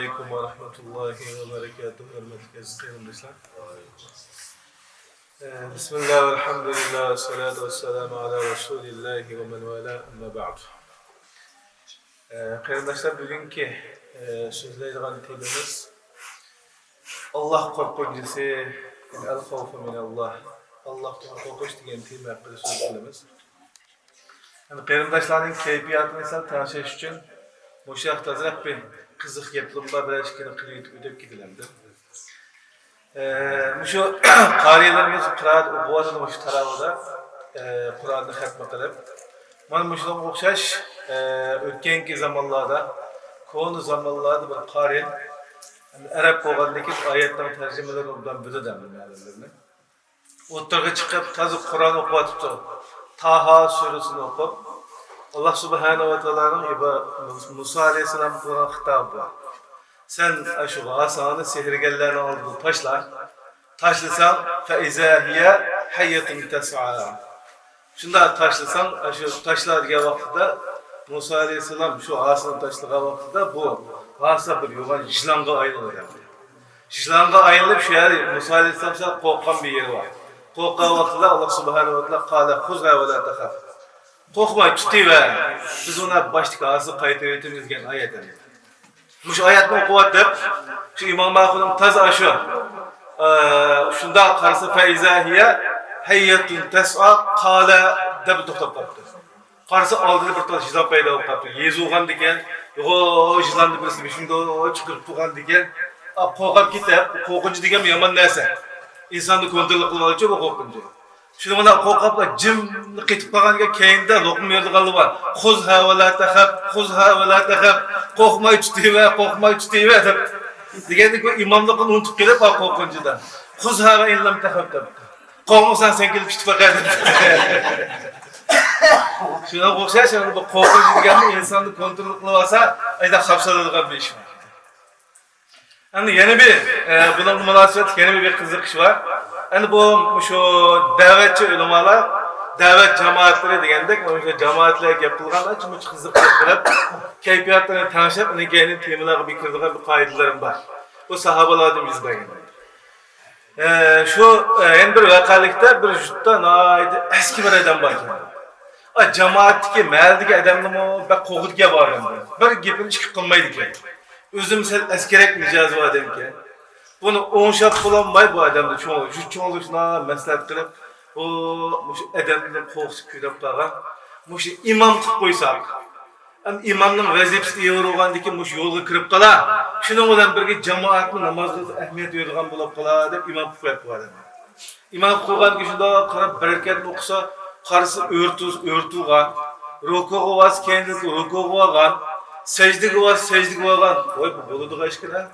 Aleyküm ve rahmetullahi ve berekatuhu. Hürmetli kardeşler. Bismillah, elhamdülillah, salatu ve selamu ala Resulillahi ve men vala, amma ba'du. Kardeşler, bugünkü sözleydiğen temimiz Allah korkucusu, el-havfu minallah. Allah'tan korkuş degan tema haqida so'zlaymiz. Yani qarindoshlarning kayfiyatini sal tanışış uchun o'sha haqda bir qiziq gaplar bilan ishkini qilib o'tib ketilamdi. Shu qariyalarimiz qiraat o'qiyotgan shu tarafida Qur'onni xatm qilib, mana shunga o'xshash o'tgangi zamonlarda, ko'ni zamonlarda bir qari arab bo'lgandagi oyatlar tarjimalaridan biridan ma'lumlarni o'rtaga chiqib toza Qur'on o'qiyotibdi. Taha suresini o'qib, Allah subhanahu wa ta'alaning Musa alayhissalom Qur'on xitobi bor. Sen shu asani sehrgarlarning oldida tashlasan fa iza hiya hayyatun tas'a. Shunda tashlasan, shu tashlarga vaqtida Musa alayhissalom shu asani tashlagan vaqtida bu asa bir yo'g'on jilonga aylanadi. Jilonga aylanib shu yer Musa alayhissalom qo'rqqan bir yeri bor. Qo'rqqan vaqtida Allah subhanahu wa ta'ala qala xuzga va la taxaf. Qo'rqmay tutiver. Biz uni boshqa asli qaytarib o'tamiz degan oyat. Mush oyatni o'qiyotib, shu Imom Mahmudning taza shu shunda qarasa fa iza hiya hayyatun tas'a qala deb to'xtab qoldi. Qarasa oldida bir to'la jilon paydo bo'lib qoldi. Yezug'an degan, yo'q jilonni birisi shunda chiqib turgan degan, qo'rqib ketib, qo'rqinchi degan yomon narsa. İnsanı kontrol qilmoqchi uchun bu qo'rqinchi. Shuni mana qo'rqiblar jimni ketib qolganiga keyinda luqma yozganlar bor. Xuzha va la taxab, xuzha va la taxab. Qo'rqmay tutiver deb. Deganda imomlikni unutib kelib qo'rqinchidan. Xuzha va in lam taxab deb. Qo'rqmasan sen kelib tutib qaqad. Shuna o'xshash, bu qo'rqinchi deganni insonni kontrol qilib olsa, ayda xavfsizlanadigan bir ish. Yani yeni bir bunun münasebet yeni bir kızıkış var. Yani bu şu davetçi ulamalar, davet cemaatleri degendek, o cemaatler yapılganlar için bu kızıklık yapılıp, keyfiyatlarını tanışıp, onun kendi temaları bir kırdığı bir kaidelerim var. Bu sahabalardan bizden. Şu en bir vakalikte bir jutta eski bir adam var. O cemaatteki, meğerdeki adamın o bir kovulge var. Bir gibini çıkıp kılmaydı ki. Özüm sen eskerek micazi var dedim ki. Bunu onşap bulanmay bu adamda çoğunluğu. Şu çoğunluğuna mesleğet kılıp, o adamın korkusu küydep kalan, imam kılıp koysak, imamın vazifesi iyi olgandaki yolga kirip kala, şunun olan birge cemaatın namazda ehmiyet verilgan bulup kala dep imam kılıp bu adam. İmam kılgan kişide karab bereketli okusa, karısı örtüğen, rukuğu vaz kendisi rukuğu vagan, secdegi var. Oy bu boludu aşkına.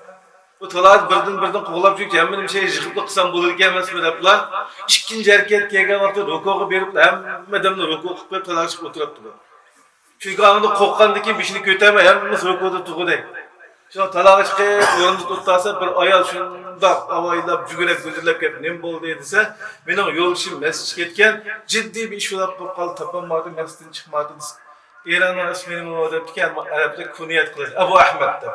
Bu talat birden qo'llab çünkü hem benim şey yıkıp qilsam bo'lar ekan emasmi deblar. Ikkinchi hareket kelgan vaqtda rukuga berib hammadan ruku qilib qo'yib talashib o'tiribdi. Chunki unda qo'rqqandan keyin beshini ko'tarmay hammamiz rukuda turg'udik. Shuni talaga chiqib o'rinda to'xtasa bir ayol shunda avaylab jugurib g'ijirlab kelib nim bo'ldi desa, mening yo'lishim masjidga ketgan, jiddiy bir ish bo'lib qoldi, topolmadim, masjiddan chiqmadim. İran'ın ismini öğrettik yani Arap'ta kuniyet kılır. Abu Ahmed de.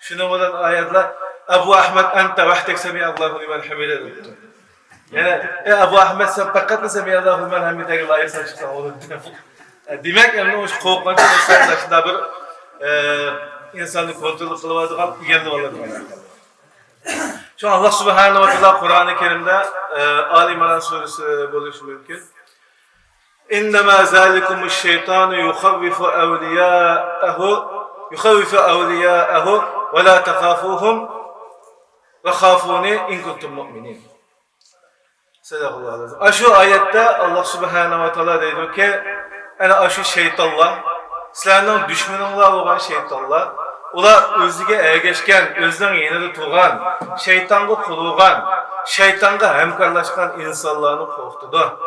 Şunu olan ayetler Abu Ahmed ente vahdek semiyallahu limen hamide dedi. Yani Abu Ahmed sen fakat da semiyallahu limen hamide layıksan çıksan onu demek yani o korkunç insanlar bir insanı kontrol kılıvadığım geldi vallahi. Şu an Allah subhanahu wa ta'ala Kur'an-ı Kerim'de Ali İmran suresi buluşu mümkün. İnnemâ zâlikumuş şeytanu yuhavvifu evliyâehu ve lâ tekâfûhum ve khâfûni in kuntum mu'minin. Sadaqallahu aleyhi. Aşu ayette Allah subhanahu wa ta'ala deydi ki, ana aşu şeytanlar, sizlerden düşmanınlar olan şeytanlar, ular özüge ergeçken, özden yenide turgan, şeytanga kulurgan, şeytanga hemkarlaşkan insanlarını korktudu.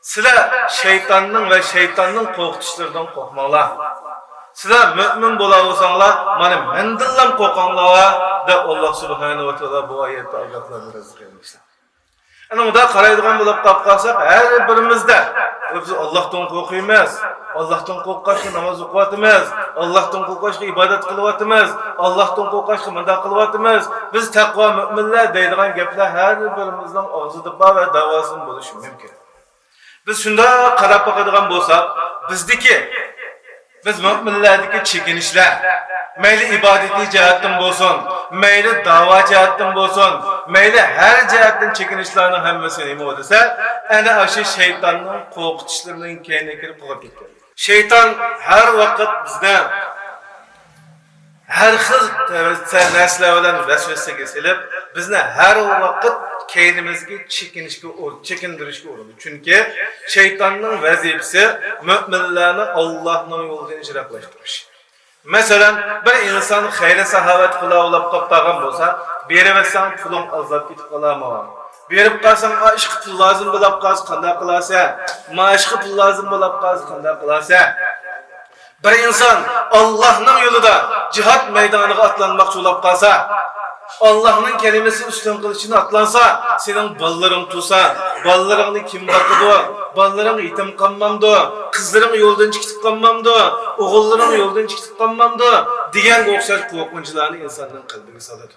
Sizler şeytanın ve şeytanın korkutuşlarından korkmalar. Sizler mümin bo'laversanlar, mana mendillam qo'rqinglar da Allah subhanahu wa ta'ala bu oyatda ogohlantirib qo'ymoqda. Ana unda qaraydigan bo'lib qolsak, har birimizda biz Allohdan qo'rqamiz. Allohdan qo'rqishga namoz o'qiyotimiz, Allohdan qo'rqishga ibodat qilyapmiz, Allohdan qo'rqishga munda qilyapmiz. Biz taqvo mu'minlar deydigan gaplar har birimizning og'zida bor va davosin bo'lishi mumkin. Biz shunda qarab boqadigan bo'lsak, biz mu'minlardagi chekinishlar, mayli ibodatiy jihatdan bo'lsin, mayli da'vo jihatdan bo'lsin, mayli har jihatdan chekinishlarning hammasi nima desa, ana o'sha shaytonning qo'rqitishlarining keyniga kirib qolib ketgan. Shayton har vaqt bizni har xil narsalar bilan vasvasaga selib, bizni har vaqt keynimizga chekindirishga urinadi. Chunki shaytonning vazifasi mu'minlarni Allohning yo'lidan yiroqlashtirish. Masalan, bir inson xayr saxovat qilib qolgan bo'lsa, beraversan puling azlab ketib qolarmi? Berib qalsang, ishqi pul lozim bo'lib qolsa, qanday qilasa? Mashqi pul lozim bo'lib qolsa, qanday qilasa? Bir inson Allohning yo'lida jihad maydoniga atlanmoqchi bo'lib qolsa, Allah'ın kelimesi üstün kılıçını atlansa, senin balların tutsa, ballarını kim bakıdı, balların itim kalmamdı, kızların yoldan çıkıp kalmamdı, oğulların yoldan çıkıp kalmamdı, diyen okşar korkuncularını insanın kalbine saladı.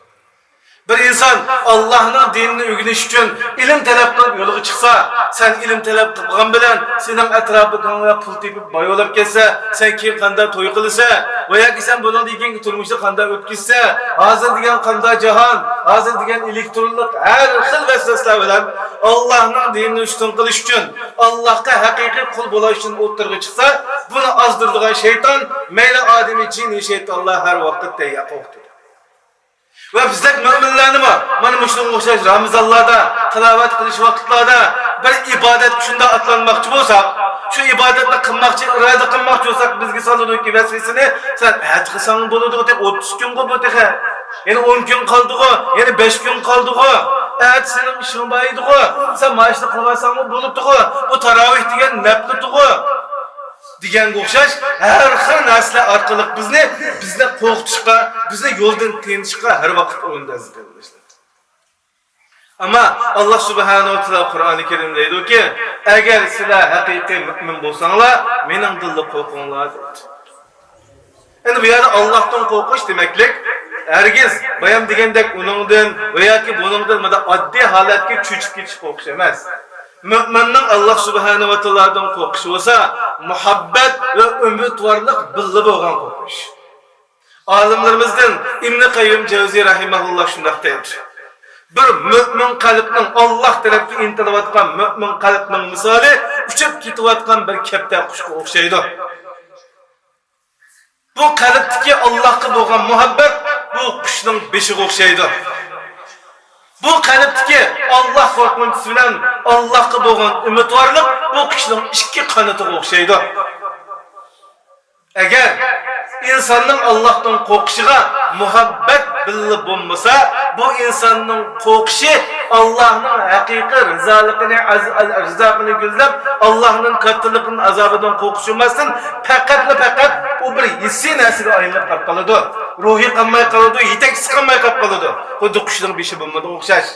Bir insan Allah'ın dinini öğreniş için ilim talep kılıp yoluğa çıksa, sen ilim talep kılgan bilen senin etrafına pul tepip bay olup kesse, sen kim kanda toy kılırsa, veya ki sen bunun diyken ki turmuşta kanda ötkizse, hazır diyen kanda cahan, hazır diyen elektronik her xil vesvesler bilen Allah'ın dinini üstün kılış için, Allah'a hakiki kul bulaş için oturga çıksa, bunu azdırdığı şeytan, meyli ademi cini şeytanlar her vakitte yapıktır. Ve bizler müminlerni mi? Mana şunga o'xshash Ramazonlarda, tilovat qilish vaqtlarida bir ibodat shunda atlanmoqchi bo'lsak, shu ibodatni qilmoqchi, irada qilmoqchi bo'lsak, bizga soladiki vasvasini, sen ayt qilsang bo'ladi deb 30 kunga bo'ldi. Yana 10 kun qoldi-ku, yana 5 kun qoldi-ku. Ayt sening ishing bor edi-ku. Sen mashni qilsang bo'libdi-ku. Bu tarovih degan nafli-ku. Diganga o'xshash har xil narsalar orqali bizni qo'rqitishga, bizni yo'ldan tiyishga har vaqt o'rindayiz arkadaşlar. Ama Allah Subhanahu wa taolo Qur'oni Karimda aytadiki, agar sizlar haqiqiy mu'min bo'lsanglar, mening dilda qo'rqinglar dedi. Endi bu yerda Allohdan qo'rqish demaklik, hargiz bayam degandek uningdan va yoki buningdan oddiy holatga cho'chib ketish qo'rqish emas. Mü'minning Allah Subhanahu wa taolodan qo'rqishi bo'lsa, muhabbat va umidvorlik birga bo'lgan qo'rqish. Olimlarimizdan Ibn Qayyim Jawziy rahimahulloh shunday deydi. Bir mü'min qalbning Alloh tarafga intilayotgan mü'min qalbning misoli uchib ketayotgan bir kapta qushga o'xshaydi. Bu qalbdagi Allohga bo'lgan muhabbat bu qushning beshiga o'xshaydi. Bu qalbdagi Allah qo'rqinchi bilan Allohga bo'lgan umidvorlik bu kishining ikki qanotiga o'xshaydi. Agar insonning Allohdan qo'rqishiga muhabbat birga bo'lmasa, bu insonning qo'rqishi Allohning haqiqiy rizoligini ko'zlab, Allohning kattaligini azobidan qo'rqish emasdan, faqat u bir hissiy narsaga aylanib qoladi. Ruhiy qolmay qoladi, yetakchisi qolmay qoladi. Xuddi qushning beshi bo'lmadi o'xshash.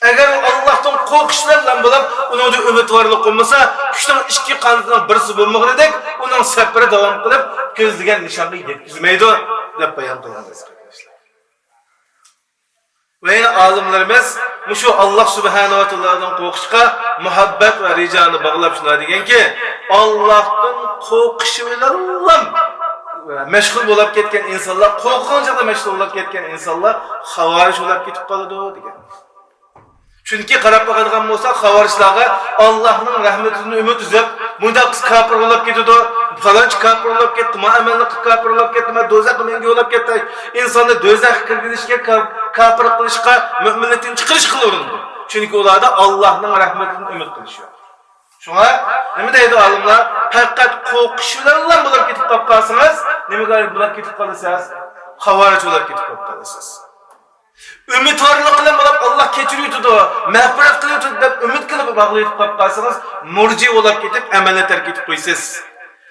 Agar Allohdan qo'rqishlar bilan bo'lib, uningda umidvorlik bo'lmasa, qushning ikki qanotidan birisi bo'lmag'idek, uning safari davom qilib, ko'zlagan nishonga yetkazmaydi deb bayon qilamiz arkadaşlar. Ve yine olimlarimiz shu Alloh Subhanahu wa taolodan qo'rqishga muhabbat va rijoni bog'lab shunday deganki, Allohdan qo'rqishi bilan meşgul bo'lib ketgan insonlar, qo'rqinchida meşgul bo'lib ketgan insonlar xavarij bo'lib ketib qoladi degan. Chunki qarab boqadigan bo'lsak, xavarishlarga Allohning rahmatini umid uzib, bunda kafir bo'lib ketadi, falonchi kafir bo'lib ketdi, muamallik kafir bo'lib ketdi, do'zaxga menga yo'lab ketdi. Insonni do'zaxga kirgizishga, kafir qilishga, mu'minlikdan chiqarish qilaveradi. Chunki ularda Allohning rahmatini umid qilishadi. Shunga nima deydi olimlar? Faqat qo'rqish bilan bo'lib ketib qolsangiz, nimaga bo'lib ketib qolasiz? Xavarij bo'lib ketib qolasiz. Umidvorlik bilan bo'lib Alloh kechirayotdi, mag'firat qilyapti deb umid qilib bog'layib qolib qolsangiz, murji bo'lib ketib amalga tark etib qo'ysiz.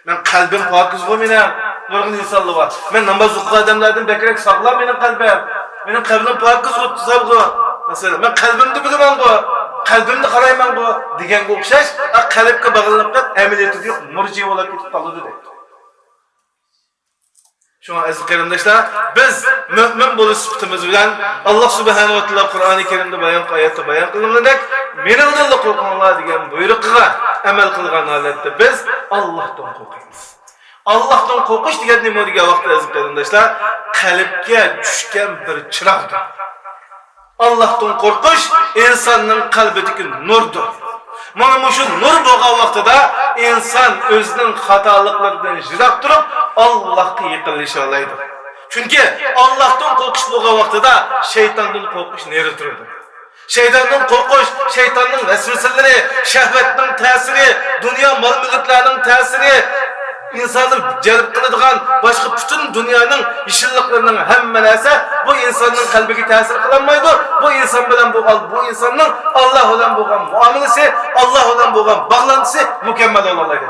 Men qalbim pokiz bo'lmayman, nurg'un insonlar bor. Men namoz o'qigan odamlardan bekrak sog'lom mening qalbim. Mening qalbim pokiz o'tdi, Mesela ben kalbimde bilemem bu, kalbimde karayman bu diyen bu okşaş, kalbke bağlanıp da ameliyatı yok, murciye olarak gidip kalıdı dedi. Şuna aziz kardeşler, biz mümin buluş sıfatımız bilen Allah Subhanahu ve Teala Kur'an-ı Kerim'de ayette bayan kılınacak. Meni Allah'la korkmanlar diyen buyruk'a amel kılgan halette biz Allah'tan korkuyuz. Allah'tan korkuş diyen nima vaqtda aziz kardeşler, kalbga düşken bir çıraqdır. Allah'tan korkuş insanın kalbideki nurdur. Mana şu nur bo'lgan vaqtida inson o'zining xatoliklaridan yiroq turib Allohga yaqinlasha oladi. Chunki Allohdan qo'rqish bo'lgan vaqtida shaytondan qo'rqish neri turadi. Shaytondan qo'rqish, shaytonning vasvasalari, shahvatning ta'siri, dunyo mol-mulklarining ta'siri, insonni jalb qiladigan boshqa butun dunyoning ishilliklarining hamma narsa bu insonning qalbiga ta'sir qilmaydi. Bu inson bilan bu insonning Alloh bilan bo'lgan muomalasi, Alloh bilan bo'lgan bog'lanishsi mukammal bo'ladi.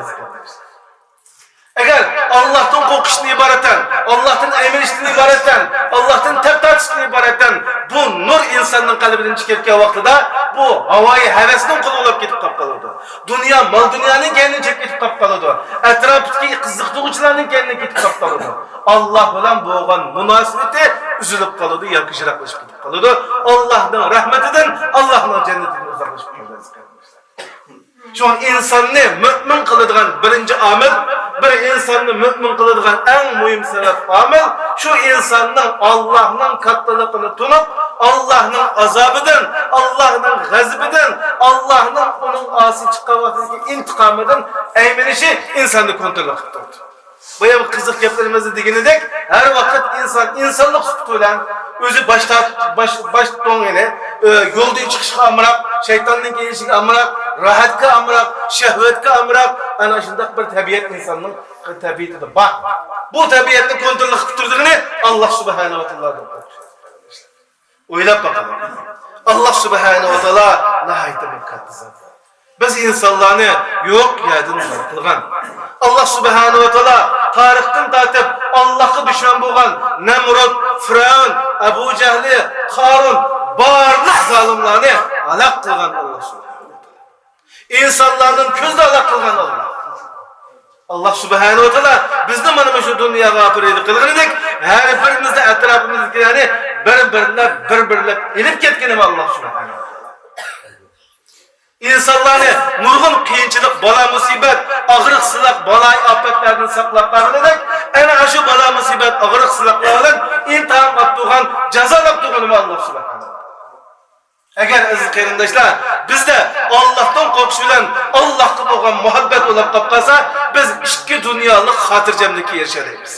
Agar Allohdan qo'rqishni iboratdan, Allohdan aymanishdan iboratdan, Allohdan taqtatishdan iboratdan bu nur insonning qalbidan chiqayotgan vaqtida bu havoyi havasning quli bo'lib ketib qoladi. Dunyo, mol dunyoning kendiga ketib qoladi. Atrofdagi qiziqtiruvchilarning kendiga ketib qoladi. Alloh bilan bo'lgan munosabati uzilib qoladi, yoki yiroqlashib ketib qoladi. Allohning rahmatidan, Allohning jannatidan uzoqlashib qoladi. Şu an insonni mümin qiladigan birinchi omil, bir insonni mümin qiladigan eng muhim sabab omil shu insonning Allohning kattaligini tunib, Allohning azobidan, Allohning g'azabidan, Allohning uning osi chiqqan vaqtidagi intiqomidan aymanishi insonni kontrol qilib turadi. Bu ham qiziq gaplarimizni deganidek, har vaqt inson insonlik sifati bilan o'zi baş to'ngini yo'ldan chiqishga amroq, shaytonning kelishiga amroq, rohatga amroq, shahvatga amroq, ana shunday bir tabiat insonning tabiatida bor. Bu tabiatni kontrol qilib turdigini Alloh subhanahu va taolodan o'ylab boqing. Alloh subhanahu va taolo nihoyatda katta zot. Biz insonlarni yo'q yerdan qilgan. Allah subhanahu wa ta'ala tarixdan tortib Allohga dushman bo'lgan Namrud, Firavun, Abu Jahli, Qarun barliq zolimlarni halok qilgan Allah subhanahu wa ta'ala. İnsanlardan ko'zda halok qilgan Allah. Allah subhanahu wa ta'ala bizni mana shu dunyoga olib qilganidek, har birimizda atrofimizdagilarni bir-birlab ilib ketganimiz Allah subhanahu wa ta'ala. İnsanlarni nurg'un qiyinchilik, bala musibat, og'riq silaq, balay ofatlardan saqlab qolganidek, ana shu bala musibat, og'riq silaqlar bilan imtihon qilib turgan, jazolab turgan Allah subhanahu. Agar aziz qarindoshlar, bizda Allohdan qo'rqish bilan Allohga bo'lgan muhabbat bo'lib qolsa, biz ikki dunyolik xotirjamlikka erishamiz.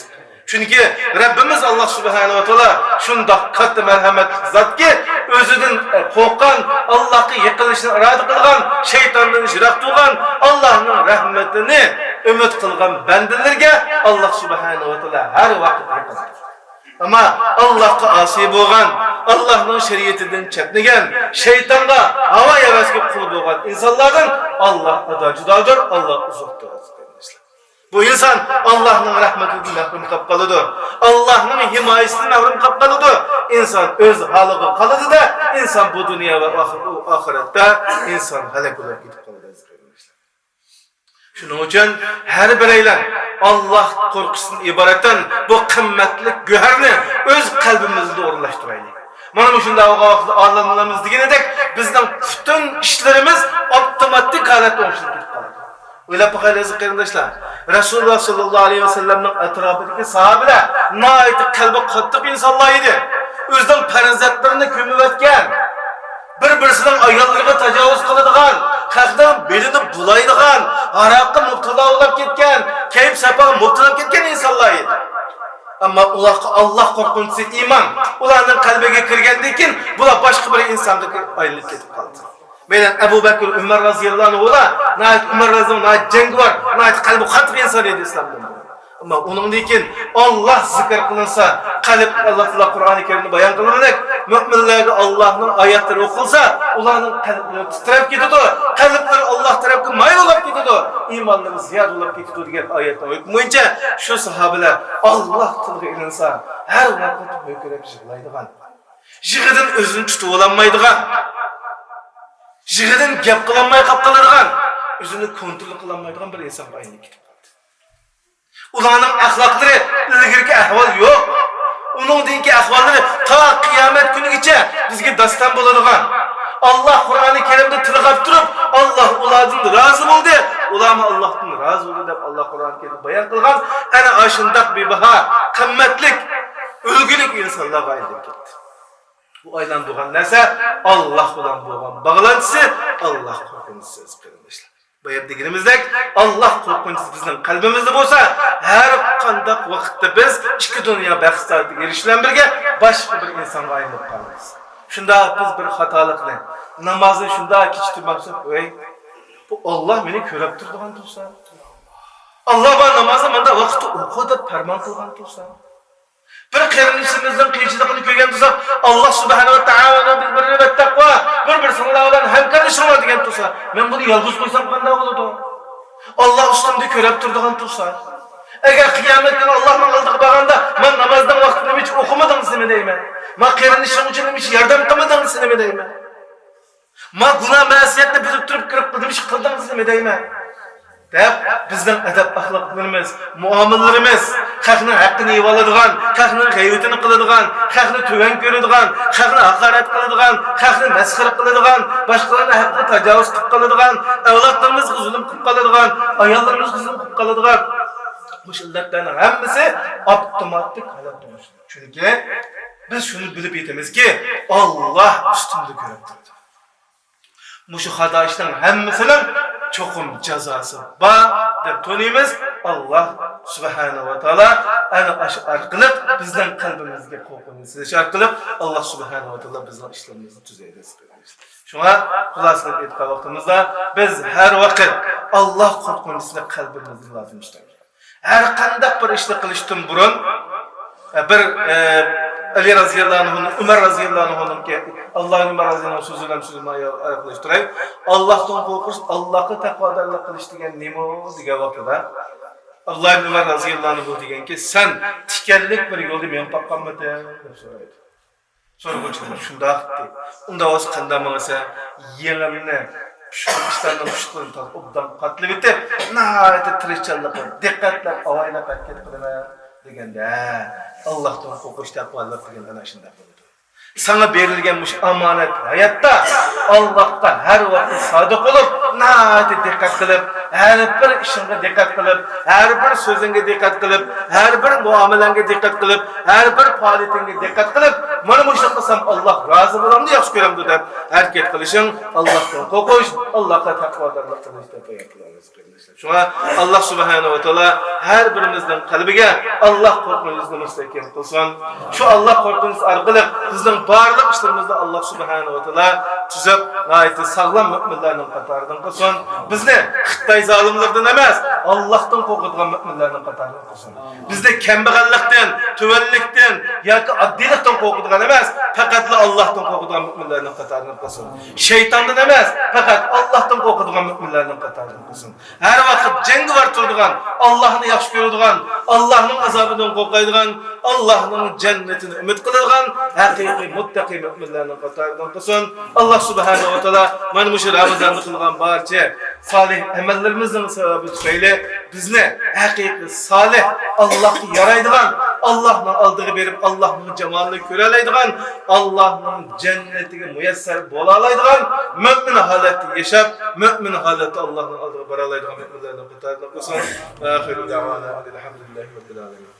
Chunki Rabbimiz Allah subhanahu va taolo shundoq katta marhamatli zotki, o'zidan qo'rqqan, Allohga yaqinlashishni iroda qilgan, shaytondan yiroq turgan, Allohning rahmatini umid qilgan bandalarga Allah subhanahu va taolo har vaqt yaqin. Ama Allohga asi bo'lgan, Allohning shariatidan chetnagan, shaytonga havo havasga qul bo'lgan insonlardan Alloh judodir, Alloh uzoqdir. Bu insan Allah'ın rahmetinden mahrum kapkalıdır. Allah'ın himayesinden mahrum kapkalıdır. İnsan öz halığı kalıdır da insan bu dünya ve ahirette insan helak olarak gidip kalır. Şunun için her bireyler Allah korkusunun ibaretten bu kıymetli güherni öz kalbimizde doğrulaştırayım. Mana şunda vaqtda Allah'ımız deganidek bizning bütün işlerimiz otomatik holatda o'xshab ketadi. O'ylab boqaylik qarindoshlar. Rasululloh sallallohu alayhi vasallamning atrofidagi sahobalar nihoyat qalbi qattiq insonlar edi. O'zining farzandlarini ko'mib o'tgan, bir-birisining ayollariga tajovuz qiladigan, haqdan belini bulaydigan, aroqqa mubtalo bo'lib ketgan, kayf safaga mubtalo bo'lib ketgan insonlar edi. Ama Allah korkunçsi iman ularning qalbiga kirgandan keyin bular boshqa bir insonga aylanib ketib qoldi. Menen Abu Bakr Umar radhiyallohu anhu Umar radhiyallohu anhu jangi var, qalbi qattiq inson edi islomda. Ama uningdan keyin Allah zikr qilinsa, qalb Allah Taala Qur'oni Karimda bayon qilinadi. Mu'minlarga Allohning oyatlari o'qilsa, ularning qalblari titrab ketadi. Qalblari Alloh tarafga mayl bo'lib ketadi. İmanları ziyad bo'lib ketadi degan oyatni o'qimoycha shu sahobalar Alloh tiliga ilinsa, har vaqt o'kirib yig'laydigan. Jig'idin o'zini tutib ololmaydigan, jig'idin gap qilolmay qolib qoladigan, o'zini kontrol qilolmaydigan bir insonga aylanib ketib qoldi. Ularning axloqlari ilgirki ahvol yo'q. Uning dinki ahvollari ta qiyomat kunigacha bizga dastan bo'ladigan. Allah Qur'oni Karimda tilg'ab turib, Allah ulardan rozi bo'ldi. Ular Allohdan rozi bo'ldi deb Allah Qur'oni Karimda bayon qilgan. Ana shundoq bebaho, qimmatlik, ulgulik insonlarga aylanib ketdi. Bu aylanadigan narsa Allah bilan bo'lgan bog'lanchisi, Allah qo'rqinchisi qarindoshlar. Bu yerda deganimizdek, Allah qo'rqinchisi bizning qalbimizda bo'lsa, har qanday vaqtda biz ikki dunyo baxtsizligiga erishishlar birga boshqa bir insonga aylanib qolamiz. Shunda biz bir xatolikni, namozni shunda kechtirmoqchilik, "Voy, bu Allah meni ko'rib turadigan tursa, Allah va namozni menda vaqtda o'qi deb farmon qilgan tursa, bir qarindoshimizning qiyinchiligini ko'rgan tursa, Allah subhanahu va taolo bil birri va taqvo, bir-biringlar bilan hamkorlashinglar degan tursa, men buni yolg'iz qo'ysam qanday bo'ladi? Allah ustimda ko'rib turadigan tursa, agar qiyomat kuni Allohning oldiga borganda, men namozdan vaqtini hech o'qimadingiz nima deyman? Men qarindoshim uchun hech yordam qilmadingiz nima deyman? Men gunoh ma'siyatni buzib turib kirib qildingiz nima deyman? Deb bizning adab axloqlarimiz, muomalarimiz xalqning haqqini yeb oladigan, xalqning g'aybatini qiladigan, xalqni tuvan ko'radigan, xalqni haqorat qiladigan, xalqni masxara qiladigan, boshqalarning haqqini tajovuz qilib qoladigan, avlodlarimizga zulm qilib qoladigan, ayollarimizga zulm qilib qoladigan bu shillatlarning hammasi avtomatik holat bo'ladi. Chunki biz shuni bilib yetamizki, Alloh ustimda ko'rib turadi. Mushu xato ishning hammasining cho'qim jazosi bor deb to'naymiz. Allah subhanahu va taolo ana shu orqali bizning qalbimizga qo'rqinch silish orqali Allah subhanahu va taolo bizning ishlarimizni tuzaydi. Shunga xulosalab aytgan vaqtimizda biz har vaqt Allah qo'rqinchini qalbimizda lozim tutamiz. Her qanday bir ishni qilishdan burun bir Ali raziyallohu anhu, Umar raziyallohu anhu ki Allohning Umar raziyallohu anhu so'zlagan so'zini oyoqlashtiray. Allohdan qo'rqish, Allohga taqvodorlik qilish degan nima degan vaqtida Alloh Umar raziyallohu anhu deganki, sen tikanlik bir yo'lda men topqanmiding deb so'raydi. So'raguvchilar shundoq dedi. Unda o'z qanday bo'lsa, yengimni şu işlerden kuşlarını takıp obdan katlı bitip nahayet tirişçanlıkla dikkatle avayla hareket kılma degende Allah'tan korkuş takvalar degenden aşında buldu. Sana verilgen bu amanet hayatta Allah'ta her vakit sadık olup nahayet dikkat kılıp her bir işine dikkat kılıp her bir sözüne dikkat kılıp her bir muamelene dikkat kılıp her bir faaliyetine dikkat kılıp mana bu işe kılsam Allah razı bulamdı yaxşı göremdi deb hareket kılışın Allah'tan korkuş Allah'a takvadarlık kılış deb yapılırız kardeşler. Şuna Allah subhanahu ve taala her birimizden kalbige Allah korkunuzu müstehkem kılsın. Şu Allah korkunuzu arqılı bizden barlıq işlerimizde Allah subhanahu ve taala tüzüp gayet sağlam müminlerinin katarından kılsın. Bizni Xitay zalimlerden emas Allah'tan korkuduğun müminlerinin katarından kılsın. Bizde kembegallikten, tüvellikten yoki addilikten korkuduğun emas fakat Allah'tan korkuduğun müminlerinin katarından kılsın. Şeytandan emas fakat Allah'tan korkuduğun müminlerinin katarından kılsın. Her vakit cengi var turduğun, Allah'ını yaxşı görüdüğün, Allah'ın azabından korkaydıgan, Allah'ın cennetini ümit kılıdığın, hakiki muttaki müminlerinin katarından kılsın. Allah subhanahu wa ta'ala mana bu Ramazan'da kılgan barcha salih amellerimizin sebebi tufayli bizni hakiki salih Allah'ı yaraydıgan, Allah'ın aldığı verip Allah'ın cemalini görelaydıgan, Allah'ın cennetine müyesser bolalaydıgan mümin haleti yaşap, mümin haleti Allah'ın aldığı baralaydıgan müminlerden katarından kılsın. Ahiru da'vana elhamdülillahi rabbil alemin.